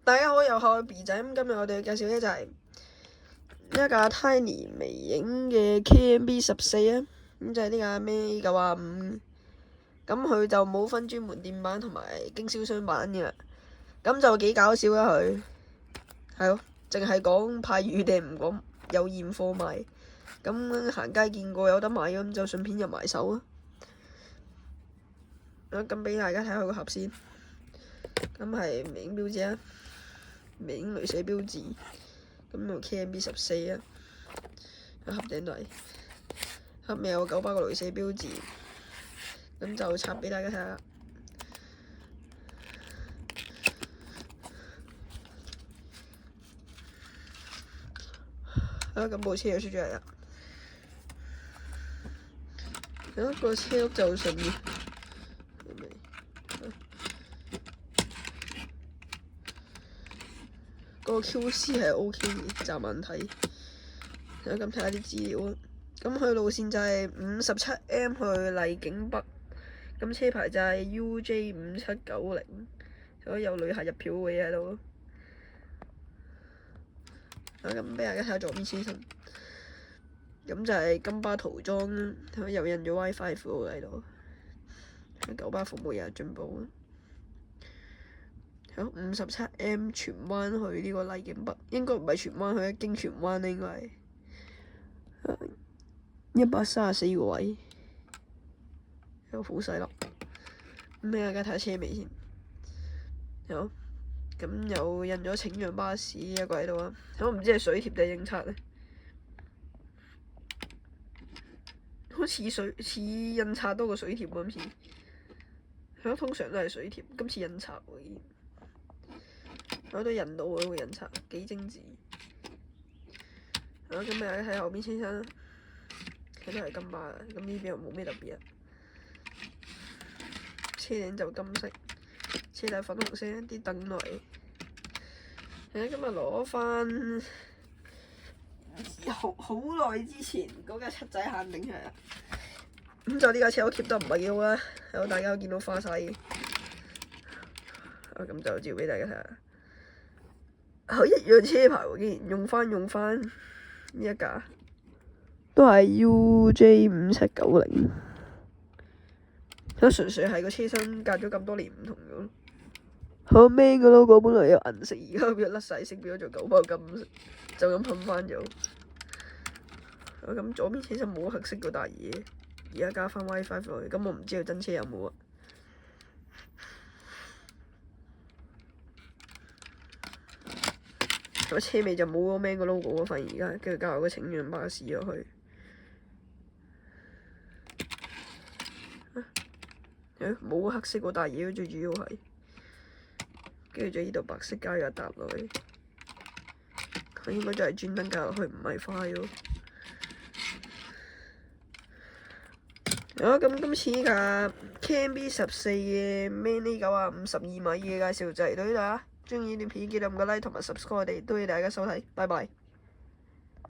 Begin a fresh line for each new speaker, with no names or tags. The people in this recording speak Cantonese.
大家好，又係我 B 仔。咁今日我哋介紹咧就係一架 Tiny 微影嘅 KMB14啊。咁就係呢架咩925。咁佢就冇分專門店版同埋經銷商版嘅。咁就幾搞笑啦佢。係咯，淨係講派預訂唔講有現貨賣。咁行街見過有得買，咁就順便入埋手啊。咁俾大家睇下個盒先。咁係微影標誌啊，微影鐳射標誌，咁用 KMB14啊，盒頂度，盒面有900個鐳射標誌，咁就插俾大家睇下。咁部車就出咗嚟啦。個車屋就順嘅。個 QC 係 OK 嘅，驟眼睇。咁睇下啲資料啊。咁佢路線就係57M 去荔景北，咁車牌就係 UJ5790，所以有旅客入票位喺度。咁俾大家睇下左邊車身，咁就係金巴塗裝啦，又印咗 WiFi 符號喺度。9巴服務日日進步。好，57M 荃灣去呢個荔景北，應該唔係荃灣去，經荃灣咧應該係。134個位，有好細粒。咁俾大家睇下車尾先。好，咁有印咗請讓巴士一個喺度啊。我唔知係水貼定係印刷咧，好似似印刷多過水貼咁似。通常都係水貼，今次印刷喎已經。我都印到嗰個印刷，幾精緻。咁俾大家睇後邊車身啦，佢都係金巴嘅，咁呢邊又冇咩特別啊。車頂就金色，車底粉紅色，啲燈都係。今日攞翻好耐之前嗰架七仔限定出嚟啦。咁就呢架車我 keep 得唔係幾好啦，有大家見到花晒嘅。咁就照俾大家睇下。一樣車牌喎，竟然用翻呢一架，都係 UJ5790。純粹係個車身隔咗咁多年唔同咗。好 man 個 logo 本來有銀色，而家變咗甩晒色，變咗做9包金色，就咁噴翻咗。咁左邊車身冇黑色嗰笪嘢，而家加翻 WiFi 落去，咁我唔知道真車有冇啊。個車尾就冇個 man 個 logo 咯，反而而家跟住加埋個請讓巴士落去。冇黑色嗰笪嘢，最主要係，跟住就呢度白色加咗一沓落去，佢應該就係專登加落去，唔係花咯。咁今次呢架 KMB14嘅 Mini 925 12米嘅介紹就嚟到呢度啦。中意呢段片記得撳個 like 同埋 subscribe 我哋，多謝大家收睇，拜拜。